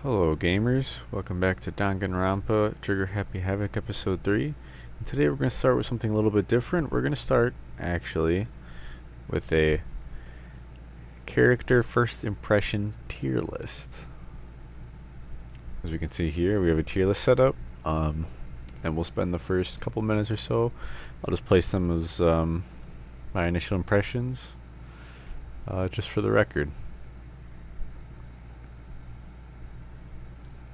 Hello gamers, welcome back to Danganronpa Trigger Happy Havoc episode 3. And today we're going to start with something a little bit different. We're going to start, actually, with a character first impression tier list. As we can see here, we have a tier list set up, and we'll spend the first couple minutes or so. I'll just place them as my initial impressions, just for the record.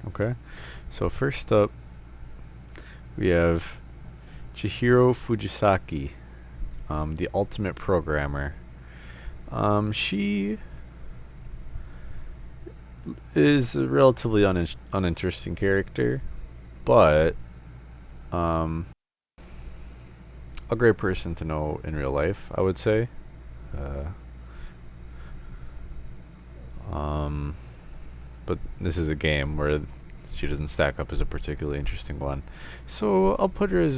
Okay, so first up, we have Chihiro Fujisaki, the ultimate programmer. She is a relatively uninteresting character, but a great person to know in real life, I would say. But this is a game where she doesn't stack up as a particularly interesting one, so I'll put her as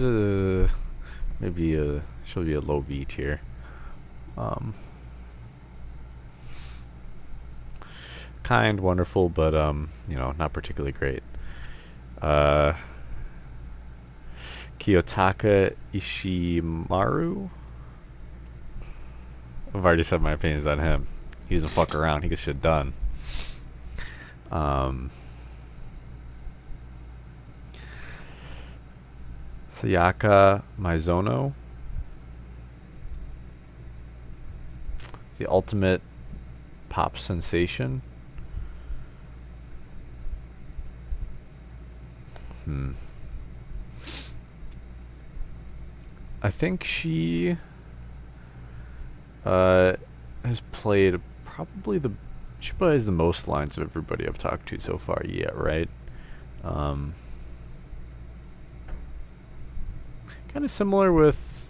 she'll be a low B tier. Kind, wonderful, but not particularly great. Kiyotaka Ishimaru. I've already said my opinions on him. He doesn't fuck around. He gets shit done. Sayaka Maizono, the ultimate pop sensation. I think she has played she probably has the most lines of everybody I've talked to so far. Yeah, right. Kind of similar with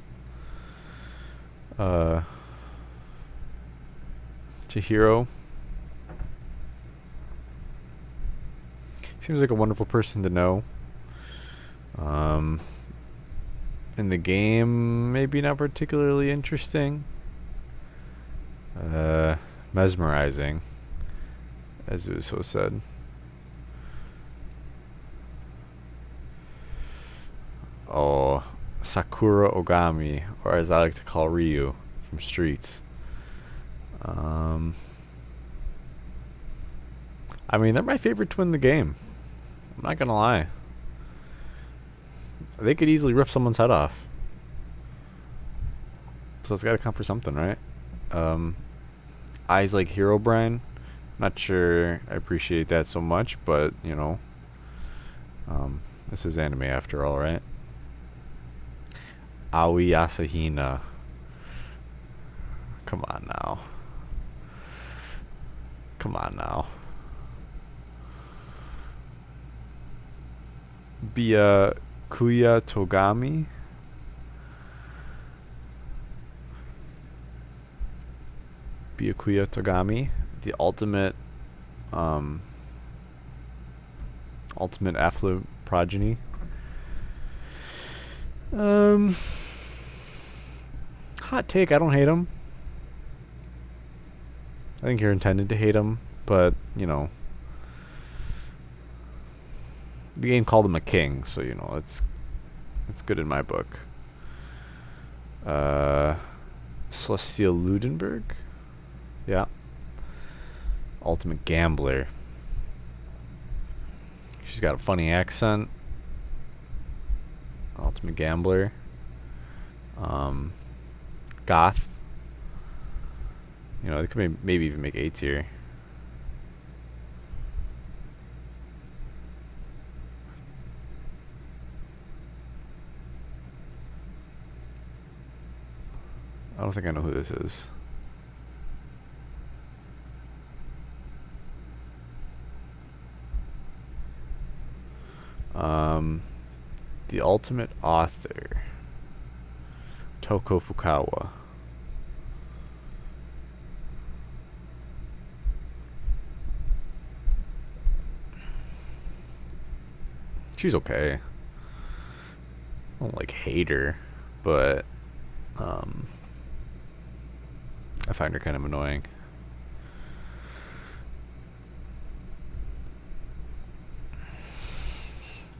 Chihiro. Seems like a wonderful person to know. In the game, maybe not particularly interesting. Mesmerizing, as it was so said. Oh, Sakura Ogami, or as I like to call Ryu from Streets. I mean, they're my favorite twin in the game. I'm not gonna lie. They could easily rip someone's head off. So it's gotta come for something, right? Eyes like Herobrine. Not sure I appreciate that so much, but, this is anime after all, right? Aoi Asahina. Come on now. Come on now. Byakuya Togami. Byakuya Togami, the ultimate affluent progeny. Hot take, I don't hate him. I think you're intended to hate him, but, the game called him a king, so, it's good in my book. Celestia Ludenberg? Yeah. Ultimate gambler. She's got a funny accent. Ultimate gambler. Goth. They could maybe even make A tier. I don't think I know who this is. The ultimate author, Toko Fukawa. She's okay. I don't hate her, but I find her kind of annoying.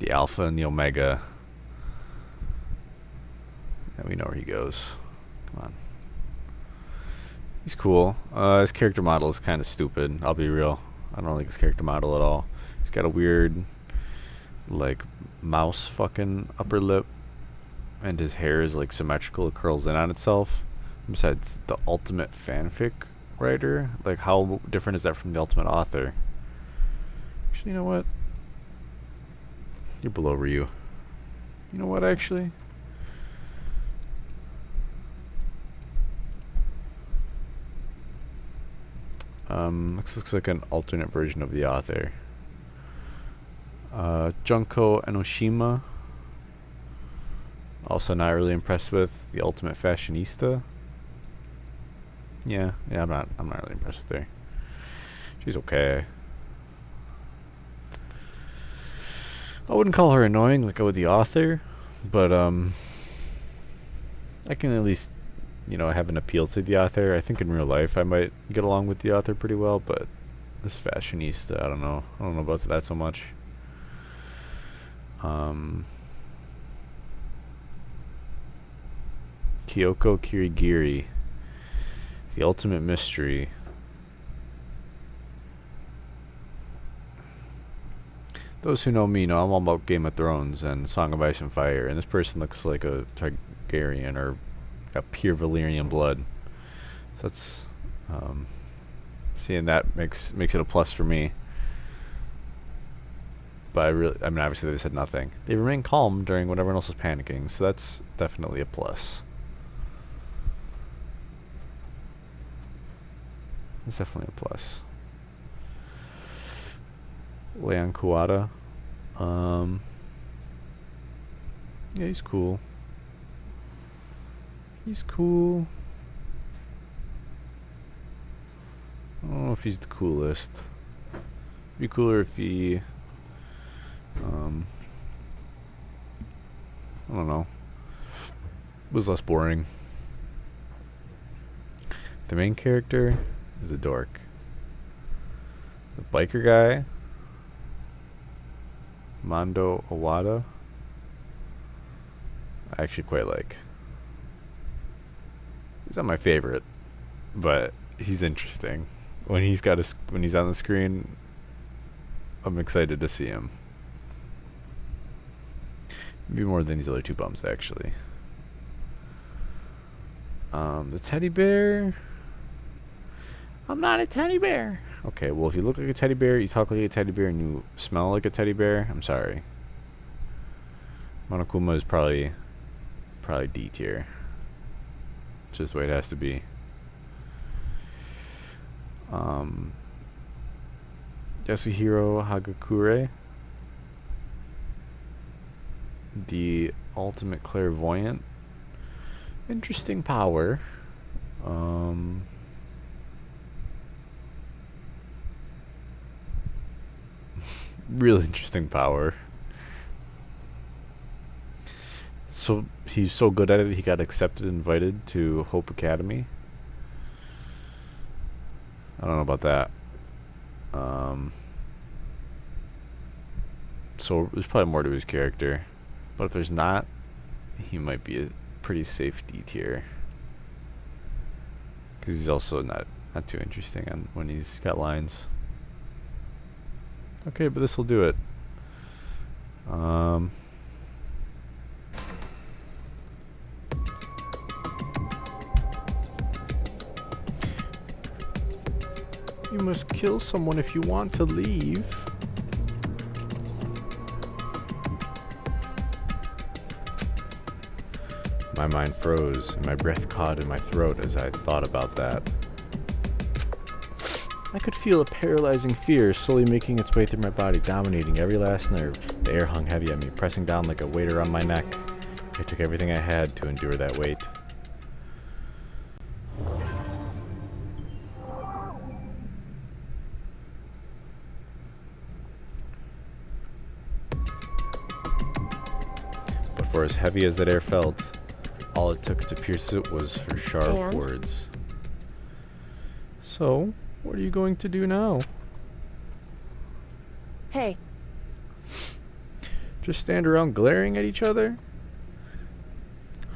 The Alpha and the Omega. And we know where he goes. Come on. He's cool. His character model is kind of stupid. I'll be real. I don't like his character model at all. He's got a weird, like, mouse fucking upper lip. And his hair is, like, symmetrical. It curls in on itself. Besides, the ultimate fanfic writer. Like, how different is that from the ultimate author? Actually, you know what? You're below Ryu. You know what, actually? This looks like an alternate version of the author. Junko Enoshima. Also not really impressed with the ultimate fashionista. Yeah, I'm not really impressed with her. She's okay. I wouldn't call her annoying like I would the author, but I can at least, you know, have an appeal to the author. I think in real life I might get along with the author pretty well, but this fashionista, I don't know about that so much. Kyoko Kirigiri, the ultimate mystery. Those who know me know I'm all about Game of Thrones and Song of Ice and Fire, and this person looks like a Targaryen or got pure Valyrian blood. So that's seeing that makes it a plus for me. But I mean, obviously they said nothing. They remain calm during when everyone else is panicking, so that's definitely a plus. It's definitely a plus. Leon Kuwata. Yeah, he's cool. He's cool. I don't know if he's the coolest. It'd be cooler if he I don't know, was less boring. The main character is a dork. The biker guy, Mondo Owada, I actually quite like. He's not my favorite, but he's interesting. When he's on the screen, I'm excited to see him. Maybe more than these other two bums, actually. The teddy bear. I'm not a teddy bear. Okay, well, if you look like a teddy bear, you talk like a teddy bear, and you smell like a teddy bear, I'm sorry. Monokuma is probably D tier. It's just the way it has to be. Yasuhiro Hagakure, the ultimate clairvoyant. Interesting power. Really interesting power. So he's so good at it, he got accepted and invited to Hope Academy. I don't know about that. So there's probably more to his character, but if there's not, he might be a pretty safe D tier, because he's also not too interesting on when he's got lines. Okay, but this will do it. You must kill someone if you want to leave. My mind froze, and my breath caught in my throat as I thought about that. I could feel a paralyzing fear slowly making its way through my body, dominating every last nerve. The air hung heavy on me, pressing down like a weight around my neck. I took everything I had to endure that weight. But for as heavy as that air felt, all it took to pierce it was her sharp words. So, what are you going to do now? Hey. Just stand around glaring at each other?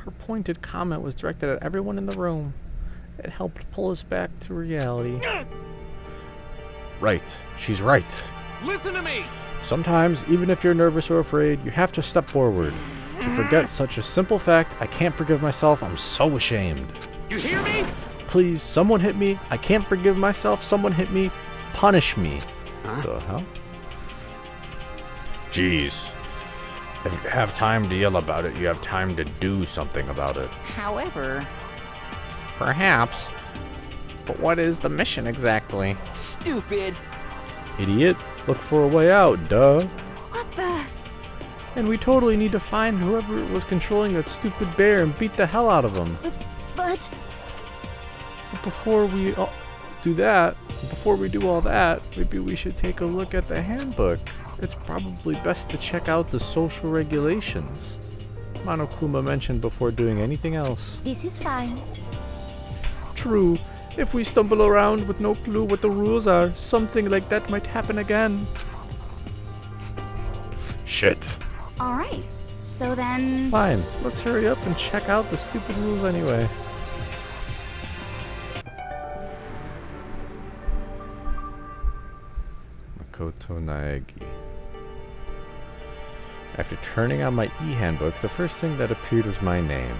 Her pointed comment was directed at everyone in the room. It helped pull us back to reality. Right. She's right. Listen to me! Sometimes, even if you're nervous or afraid, you have to step forward. To forget such a simple fact, I can't forgive myself, I'm so ashamed. You hear me? Please, someone hit me. I can't forgive myself, someone hit me. Punish me. Huh? The hell? Jeez. If you have time to yell about it, you have time to do something about it. However... Perhaps. But what is the mission exactly? Stupid! Idiot. Look for a way out, duh. What the... And we totally need to find whoever was controlling that stupid bear and beat the hell out of him. But... But before we do that, before we do all that, maybe we should take a look at the handbook. It's probably best to check out the social regulations Monokuma mentioned before doing anything else. This is fine. True. If we stumble around with no clue what the rules are, something like that might happen again. Shit. Alright, so then... Fine, let's hurry up and check out the stupid rules anyway. Makoto Naegi. After turning on my e-handbook, the first thing that appeared was my name.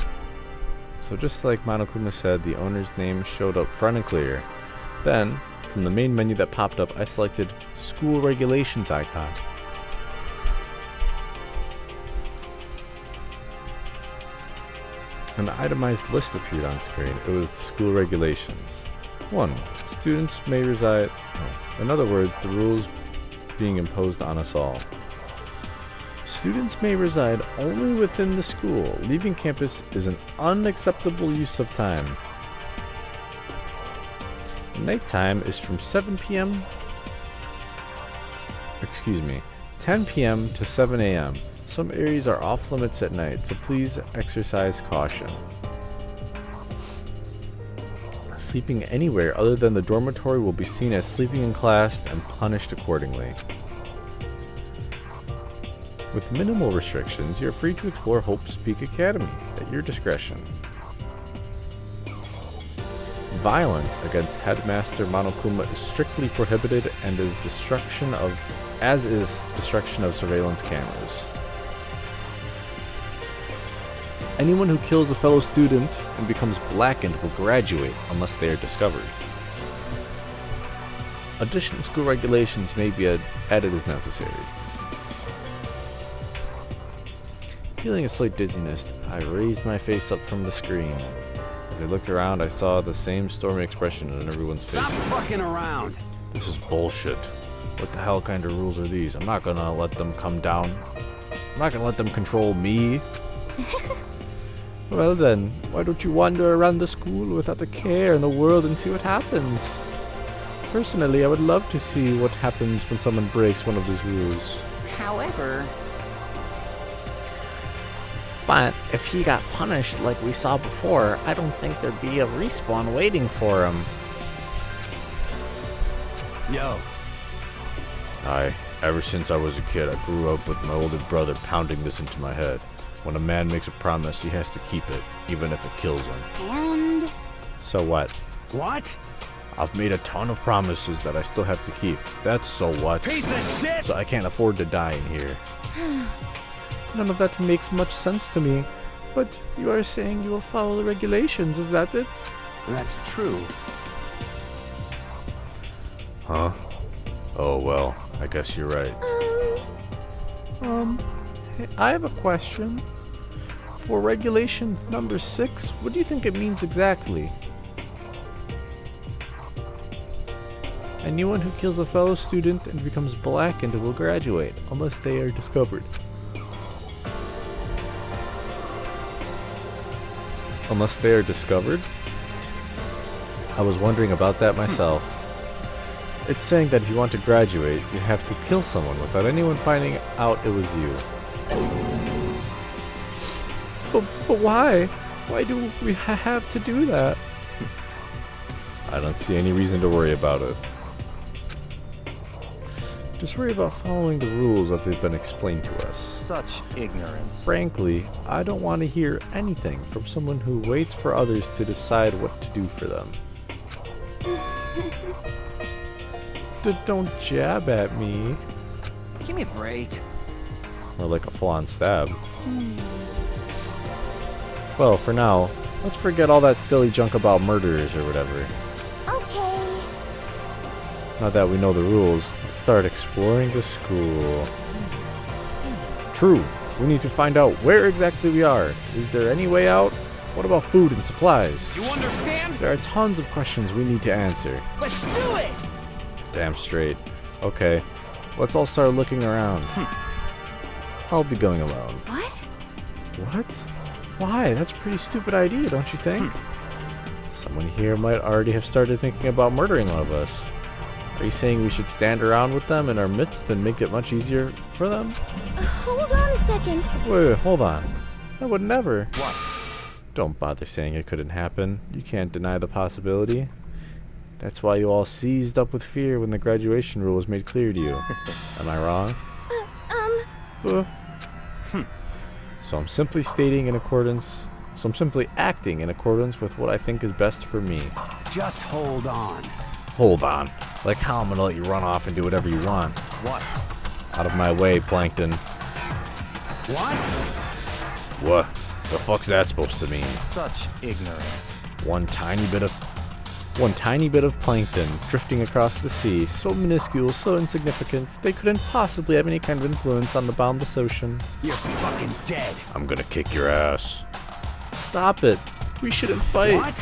So just like Monokuma said, the owner's name showed up front and clear. Then, from the main menu that popped up, I selected School Regulations icon. An itemized list appeared on screen. It was the school regulations. 1. Students may reside... in other words, the rules being imposed on us all. Students may reside only within the school. Leaving campus is an unacceptable use of time. Nighttime is from 7 p.m. 10 p.m. to 7 a.m. Some areas are off limits at night, so please exercise caution. Sleeping anywhere other than the dormitory will be seen as sleeping in class and punished accordingly. With minimal restrictions, you're free to explore Hope's Peak Academy at your discretion. Violence against Headmaster Monokuma is strictly prohibited and is destruction of surveillance cameras. Anyone who kills a fellow student and becomes blackened will graduate unless they are discovered. Additional school regulations may be added as necessary. Feeling a slight dizziness, I raised my face up from the screen. As I looked around, I saw the same stormy expression on everyone's faces. Stop fucking around! This is bullshit. What the hell kind of rules are these? I'm not gonna let them come down. I'm not gonna let them control me. Well then, why don't you wander around the school without a care in the world and see what happens? Personally, I would love to see what happens when someone breaks one of these rules. However... But if he got punished like we saw before, I don't think there'd be a respawn waiting for him. Yo. Ever since I was a kid, I grew up with my older brother pounding this into my head. When a man makes a promise, he has to keep it, even if it kills him. And... So what? What? I've made a ton of promises that I still have to keep. That's so what? Piece of shit! So I can't afford to die in here. None of that makes much sense to me. But you are saying you will follow the regulations, is that it? That's true. Huh? Oh well, I guess you're right. Hey, I have a question. For regulation number 6, what do you think it means exactly? Anyone who kills a fellow student and becomes blackened will graduate, unless they are discovered. Unless they are discovered? I was wondering about that myself. It's saying that if you want to graduate, you have to kill someone without anyone finding out it was you. But why? Why do we have to do that? I don't see any reason to worry about it. Just worry about following the rules that they've been explained to us. Such ignorance. Frankly, I don't want to hear anything from someone who waits for others to decide what to do for them. Don't jab at me. Give me a break. Or like a full-on stab. Well, for now, let's forget all that silly junk about murderers or whatever. Okay. Now that we know the rules, let's start exploring the school. True, we need to find out where exactly we are. Is there any way out? What about food and supplies? You understand? There are tons of questions we need to answer. Let's do it! Damn straight. Okay, let's all start looking around. I'll be going alone. What? What? Why? That's a pretty stupid idea, don't you think? Someone here might already have started thinking about murdering one of us. Are you saying we should stand around with them in our midst and make it much easier for them? Hold on a second. Wait, hold on. I would never. What? Don't bother saying it couldn't happen. You can't deny the possibility. That's why you all seized up with fear when the graduation rule was made clear to you. Am I wrong? So I'm simply acting in accordance with what I think is best for me. Just hold on. Hold on. Like how I'm gonna let you run off and do whatever you want. What? Out of my way, Plankton. What? What? The fuck's that supposed to mean? Such ignorance. One tiny bit of plankton drifting across the sea, so minuscule, so insignificant, they couldn't possibly have any kind of influence on the boundless ocean. You're fucking dead. I'm gonna kick your ass. Stop it. We shouldn't fight. What?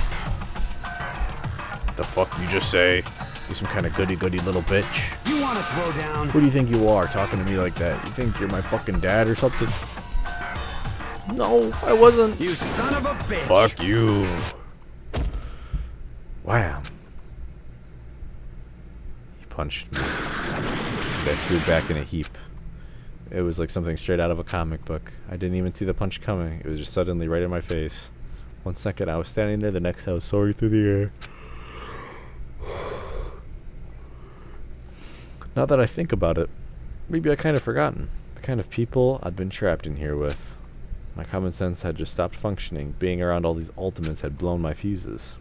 The fuck you just say? You some kind of goody-goody little bitch? You want to throw down? Who do you think you are, talking to me like that? You think you're my fucking dad or something? No, I wasn't. You son of a bitch. Fuck you. Wham. He punched me. And I threw back in a heap. It was like something straight out of a comic book. I didn't even see the punch coming. It was just suddenly right in my face. 1 second I was standing there, the next I was soaring through the air. Now that I think about it, maybe I kind of forgotten the kind of people I'd been trapped in here with. My common sense had just stopped functioning. Being around all these ultimates had blown my fuses.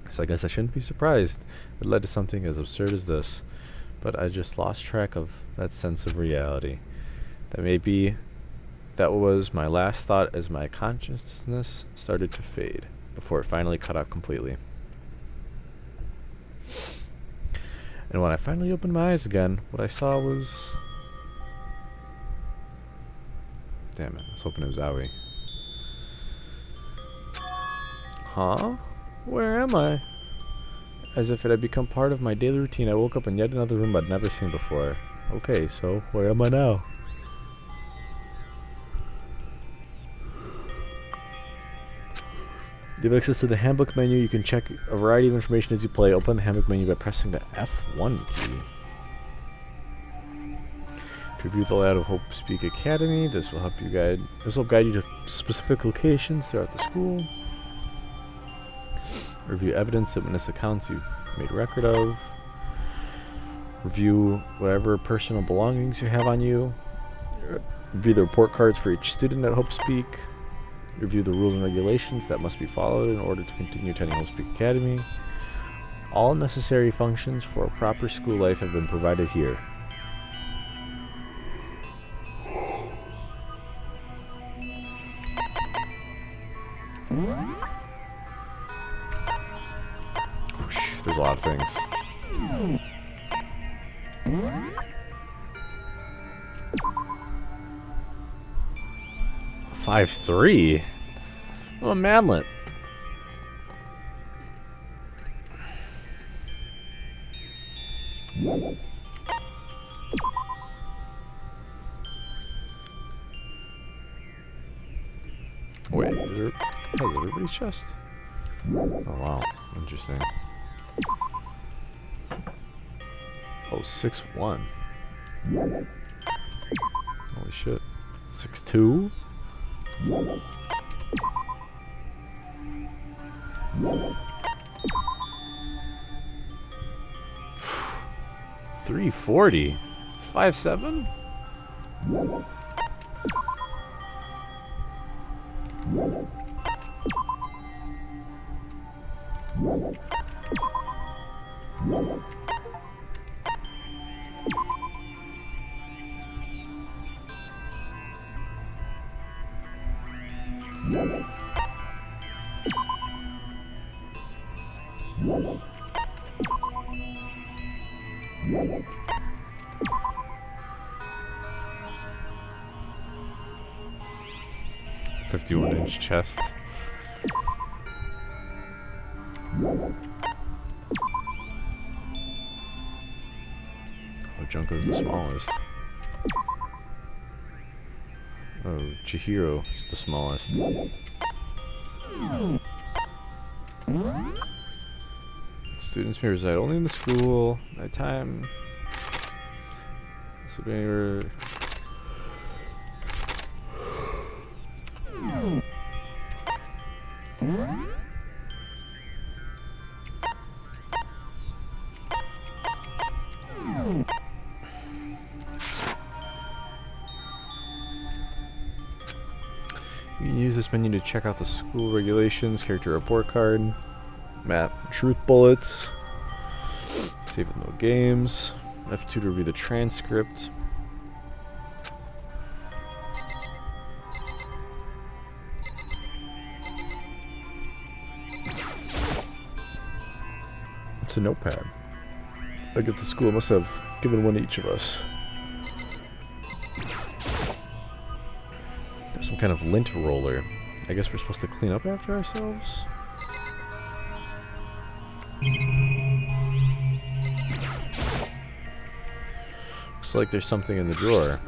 So I guess I shouldn't be surprised it led to something as absurd as this. But I just lost track of that sense of reality. That was my last thought as my consciousness started to fade before it finally cut out completely. And when I finally opened my eyes again, what I saw was... Damn it, I was hoping it was Aoi. Huh? Where am I? As if it had become part of my daily routine, I woke up in yet another room I'd never seen before. Okay, so where am I now? You have access to the handbook menu. You can check a variety of information as you play. Open the handbook menu by pressing the F1 key. To review the layout of Hope Speak Academy, this will help guide you to specific locations throughout the school. Review evidence that witness accounts you've made record of. Review whatever personal belongings you have on you. Review the report cards for each student at Hope Speak. Review the rules and regulations that must be followed in order to continue attending Hope Speak Academy. All necessary functions for a proper school life have been provided here. Whoosh, there's a lot of things. 5'3". Oh, a manlet. Wait, that was everybody's chest? Oh wow, interesting. Oh, 6'1". Holy shit. 6'2"? 340. It's 5'7"? "51-inch chest." Oh, Junko's the smallest. Oh, Chihiro is the smallest. Students may reside only in the school. Nighttime. So anywhere. You can use this menu to check out the school regulations, character report card, math, truth bullets, save with no games, F2 to review the transcript. It's a notepad. Like at the school must have given one to each of us. There's some kind of lint roller. I guess we're supposed to clean up after ourselves? Looks like there's something in the drawer.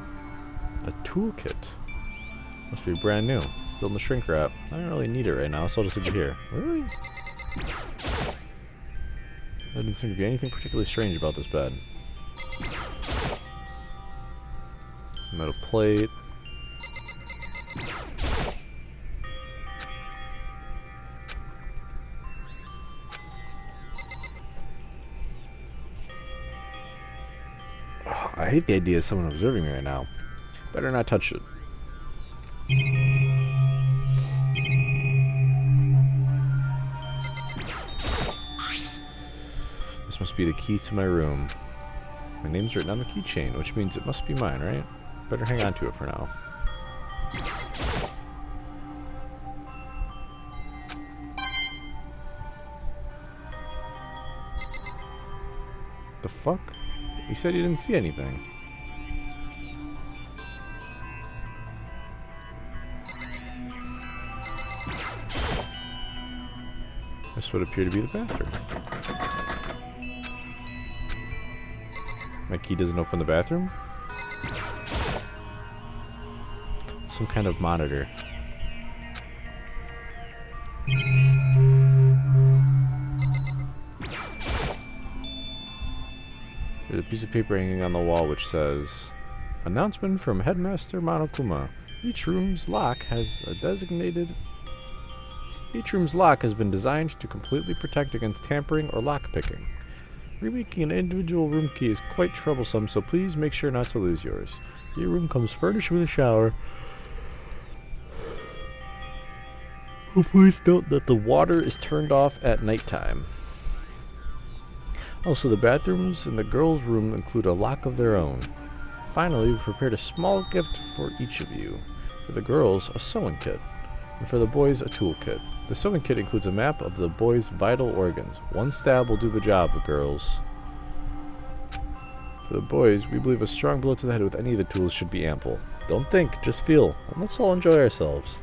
A toolkit. Must be brand new. Still in the shrink wrap. I don't really need it right now, so I'll just leave it here. Really? There didn't seem to be anything particularly strange about this bed. Metal plate. I hate the idea of someone observing me right now. Better not touch it. This must be the key to my room. My name's written on the keychain, which means it must be mine, right? Better hang on to it for now. The fuck? You said you didn't see anything. This would appear to be the bathroom. My key doesn't open the bathroom? Some kind of monitor. There's a piece of paper hanging on the wall which says, "Announcement from Headmaster Monokuma. Each room's lock has been designed to completely protect against tampering or lockpicking. Remaking an individual room key is quite troublesome, so please make sure not to lose yours. Your room comes furnished with a shower. Oh, please note that the water is turned off at nighttime. Also, the bathrooms in the girls' room include a lock of their own. Finally, we've prepared a small gift for each of you. For the girls, a sewing kit. And for the boys, a tool kit. The sewing kit includes a map of the boys' vital organs. One stab will do the job, girls. For the boys, we believe a strong blow to the head with any of the tools should be ample. Don't think, just feel, and let's all enjoy ourselves."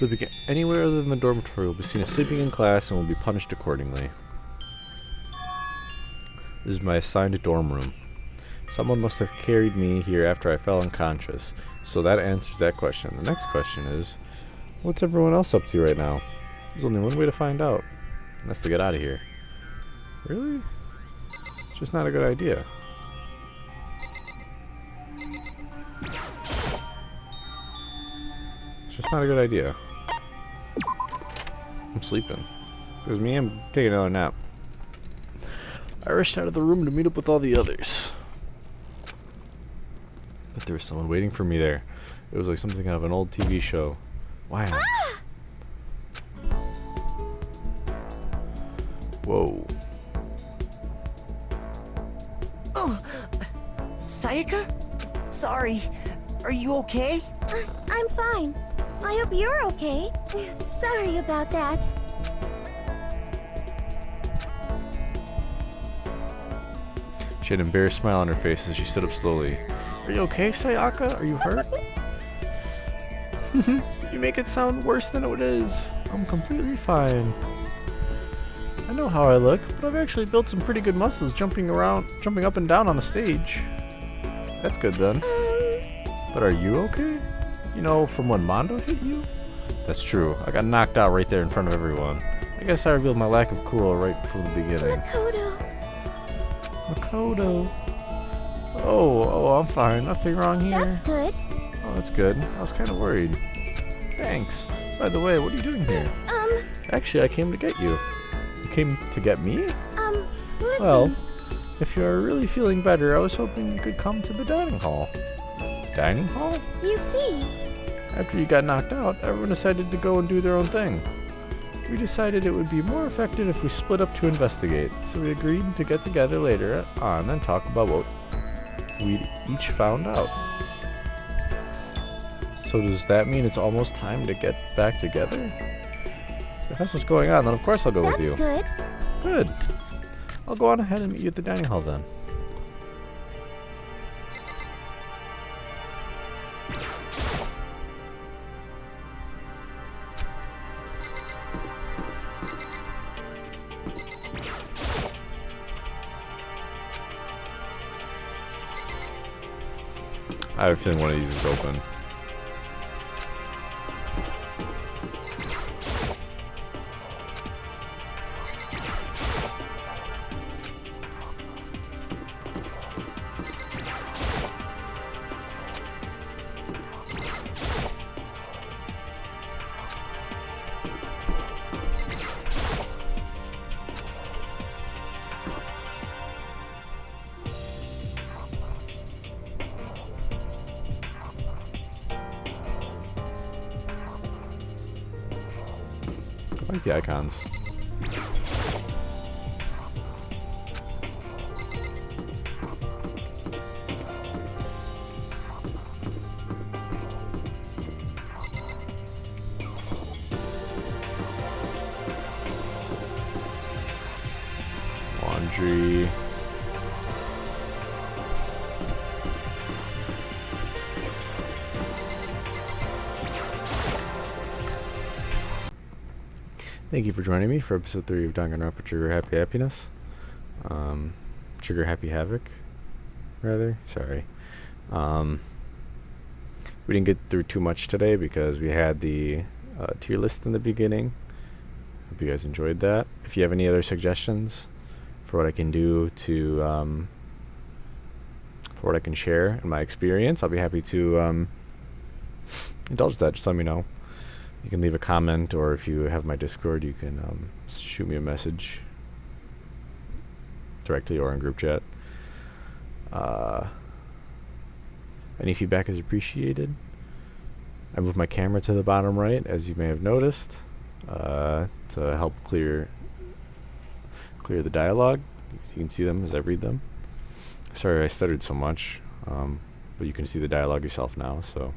Sleeping anywhere other than the dormitory will be seen as sleeping in class and will be punished accordingly. This is my assigned dorm room. Someone must have carried me here after I fell unconscious. So that answers that question. The next question is, what's everyone else up to right now? There's only one way to find out. And that's to get out of here. Really? It's just not a good idea. It's just not a good idea. I'm sleeping. It was me, I'm taking another nap. I rushed out of the room to meet up with all the others. But there was someone waiting for me there. It was like something out of an old TV show. Wow. Whoa. Oh, Sayaka? Sorry. Are you okay? I'm fine. I hope you're okay. Sorry about that. She had an embarrassed smile on her face as she stood up slowly. Are you okay, Sayaka? Are you hurt? You make it sound worse than it is. I'm completely fine. I know how I look, but I've actually built some pretty good muscles jumping up and down on the stage. That's good then. But are you okay? You know, from when Mondo hit you? That's true. I got knocked out right there in front of everyone. I guess I revealed my lack of cool right from the beginning. Makoto. Oh, I'm fine. Nothing wrong here. That's good. Oh, that's good. I was kind of worried. Thanks. By the way, what are you doing here? Actually, I came to get you. You came to get me? Listen. Well, if you're really feeling better, I was hoping you could come to the dining hall. Dining hall? You see. After you got knocked out, everyone decided to go and do their own thing. We decided it would be more effective if we split up to investigate, so we agreed to get together later on and talk about what we each found out. So does that mean it's almost time to get back together? If that's what's going on, then of course I'll go with you. That's good. Good. I'll go on ahead and meet you at the dining hall then. I have a feeling one of these is open. I like the icons. Laundry. Thank you for joining me for episode 3 of Danganronpa Trigger Happy Happiness. Trigger Happy Havoc, rather. Sorry. We didn't get through too much today because we had the tier list in the beginning. Hope you guys enjoyed that. If you have any other suggestions for what I can do to, for what I can share in my experience, I'll be happy to indulge that. Just let me know. You can leave a comment, or if you have my Discord, you can shoot me a message directly or in group chat. Any feedback is appreciated. I moved my camera to the bottom right, as you may have noticed, to help clear the dialogue. You can see them as I read them. Sorry I stuttered so much, but you can see the dialogue yourself now, so.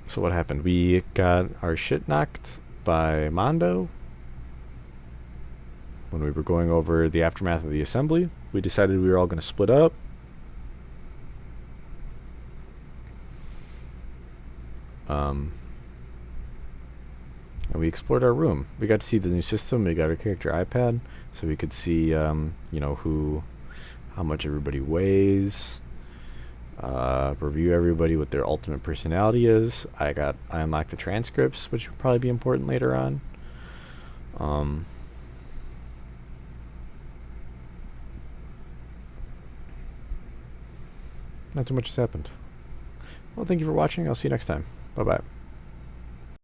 So what happened? We got our shit knocked by Mondo when we were going over the aftermath of the assembly. We decided we were all going to split up. And we explored our room. We got to see the new system. We got our character iPad, so we could see, you know, how much everybody weighs. Review everybody what their ultimate personality is. I unlocked the transcripts, which will probably be important later on. Not too much has happened. Well, thank you for watching. I'll see you next time. Bye bye.